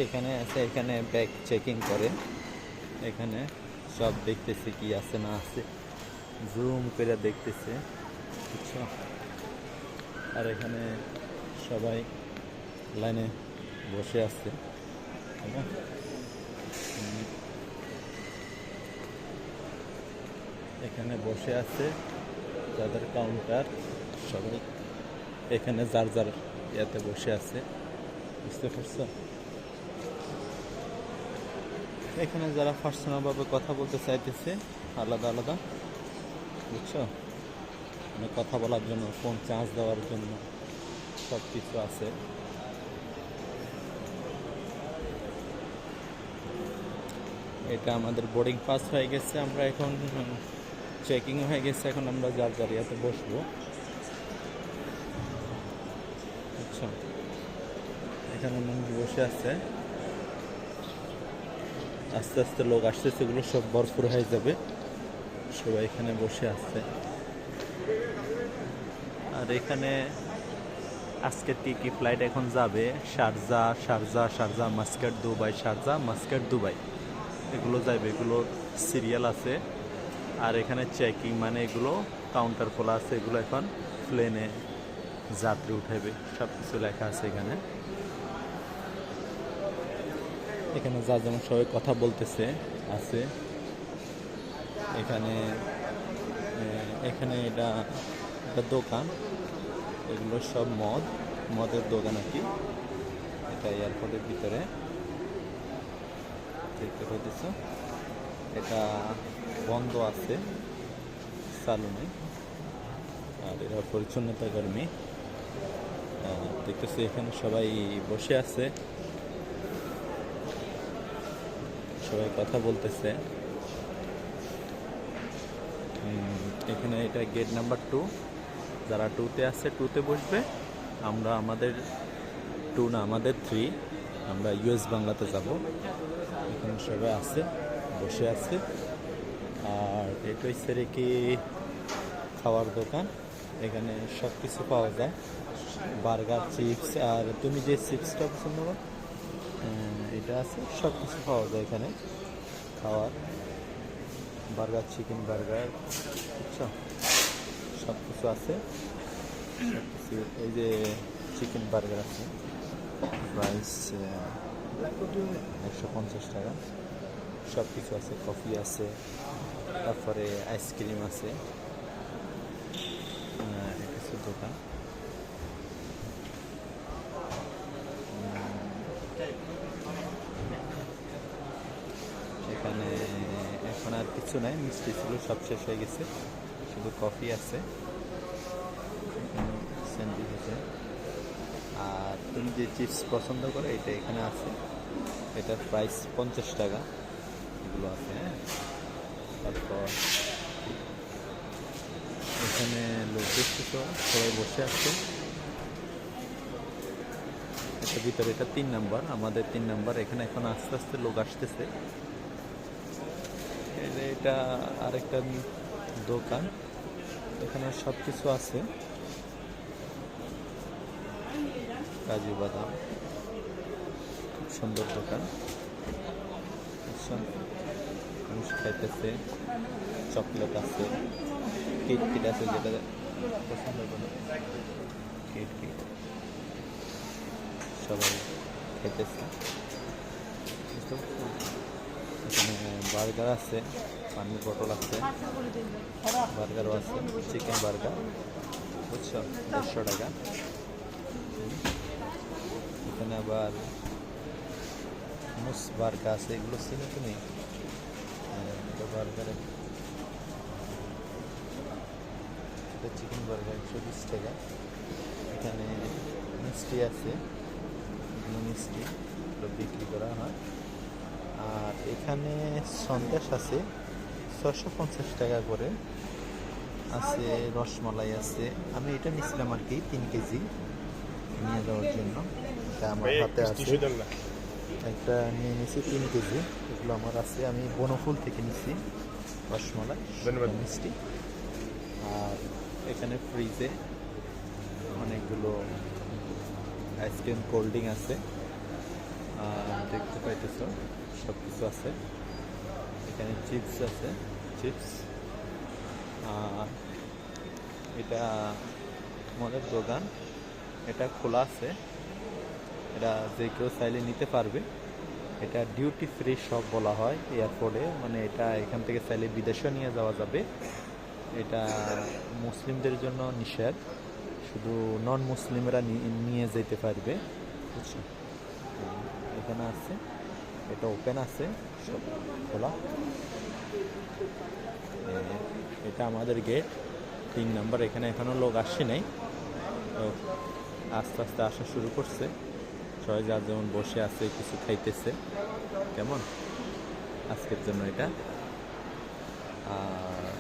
এখানে আছে, এখানে ব্যাগ চেকিং করে। এখানে সব দেখতেছে কি আছে না আছে, জুম করে দেখতেছে, বুঝছো। আর এখানে সবাই লাইনে বসে আছে, তাই না? এখানে বসে আছে যাদের কাউন্টার, সবাই এখানে যার যার ইয়াতে বসে আছে, বুঝতে পারছো। এখানে যারা পার্সোনালভাবে কথা বলতে চাইতেছে আলাদা আলাদা, বুঝছো, মানে কথা বলার জন্য, ফোন চার্জ দেওয়ার জন্য সব কিছু আছে। এটা আমাদের বোর্ডিং পাস হয়ে গেছে, আমরা এখন চেকিং হয়ে গেছে, এখন আমরা যার যার ইয়াতে বসবো, বুঝছো। এখানে মানুষ বসে আছে, আস্তে আস্তে লোক আসতেছে, এগুলো সব ভরপুর হয়ে যাবে, সবাই এখানে বসে আছে। আর এখানে আজকে কি ফ্লাইট এখন যাবে, Sharjah Sharjah Sharjah Muscat Dubai, Sharjah Muscat Dubai, এগুলো যাবে, এগুলো সিরিয়াল আছে। আর এখানে চেকিং মানে এগুলো কাউন্টার খোলা আছে, এগুলো এখন প্লেনে যাত্রী উঠাবে, সব কিছু লেখা আছে এখানে। এখানে যা যেমন সবাই কথা বলতেছে আছে এখানে। এখানে এটা একটা দোকান, এগুলো সব মদের দোকান আর কি। এটা এয়ারপোর্টের ভিতরে দেখতে পাইতেছ, এটা বন্ধ আছে, চালু নেই। আর এরা পরিচ্ছন্নতা কর্মী, দেখতেছি এখানে সবাই বসে আছে, সবাই কথা বলতেছে। এখানে এটা গেট নাম্বার 2, যারা 2-তে আছে 2-তে বসবে। আমরা আমাদের 2 না, আমাদের 3, আমরা ইউএস বাংলাতে যাব। এখানে সবাই আছে, বসে আছে। আর এটা হচ্ছে কি খাওয়ার দোকান, এখানে সব কিছু পাওয়া যায়, বার্গার, চিপস। আর তুমি যে চিপসটা পছন্দ করো এটা আছে, সব কিছু পাওয়া যায় এখানে খাওয়ার, বার্গার, চিকেন বার্গার, বুঝছো, সব কিছু আছে, সব কিছু। এই যে চিকেন বার্গার আছে, প্রাইস 150 টাকা, সব কিছু আছে, কফি আছে, তারপরে আইসক্রিম আছে, কিছু দোকান। এখানে এখন আর কিছু নাই, মিষ্টি ছিল সব শেষ হয়ে গেছে, শুধু কফি আছে, স্যান্ডউইচ আছে। আর তুমি যে চিপস পছন্দ করো এটা এখানে আছে, এটার প্রাইস 50 টাকা, এগুলো আছে। হ্যাঁ, তারপর এখানে লোক দেখতেছ, সবাই বসে আছে। এটা ভিতরে, এটা 3 নাম্বার, আমাদের 3 নাম্বার। এখানে এখন আস্তে আস্তে লোক আসতেছে। এটা আরেকটা দোকান, এখানে সব কিছু আছে, কাজু বাদাম, খুব সুন্দর দোকান। মানুষ খাইতেছে, চকলেট আছে, কিট আছে, যেটা পছন্দ করে কিট, সবাই খাইতেছে। এখানে বার্গার আছে, পানির বোতল আছে, বার্গারও আছে, চিকেন বার্গার, বুঝছো, 150 টাকা। এখানে আবার মুস বার্গার আছে, এগুলো চিনি তুমি? এটা বার্গার, এটা চিকেন বার্গার 120 টাকা। এখানে মিষ্টি আছে, মিষ্টি এগুলো বিক্রি করা হয়। আর এখানে সন্দেশ আছে 650 টাকা করে, আছে রসমালাই আছে। আমি এটা নিয়েছিলাম আর কি 3 কেজি নিয়ে যাওয়ার জন্য, এটা আমার হাতে আছে, একটা নিয়ে নিয়েছি 3 কেজি, এগুলো আমার আছে। আমি বনফুল থেকে নিয়েছি রসমালাই, মিষ্টি। আর এখানে ফ্রিজে অনেকগুলো আইসক্রিম, কোল্ড ড্রিঙ্ক আছে, দেখতে পাইতেছ সব কিছু আছে। এখানে চিপস আছে, চিপস। এটা মদের দোকান, এটা খোলা আছে, এটা যে কেউ চাইলে নিতে পারবে। এটা ডিউটি ফ্রি শপ বলা হয় এয়ারপোর্টে, মানে এটা এখান থেকে চাইলে বিদেশেও নিয়ে যাওয়া যাবে। এটা মুসলিমদের জন্য নিষেধ, শুধু নন মুসলিমরা নিয়ে যেতে পারবে, বুঝছো? এখানে আছে, এটা ওপেন আছে, সব খোলা। এটা আমাদের গেট 3 নাম্বার। এখানে এখনও লোক আসে নাই, তো আস্তে আস্তে আসা শুরু করছে। সবাই যার যেমন বসে আছে, কিছু খাইতেছে। কেমন আজকের জন্য এটা। আর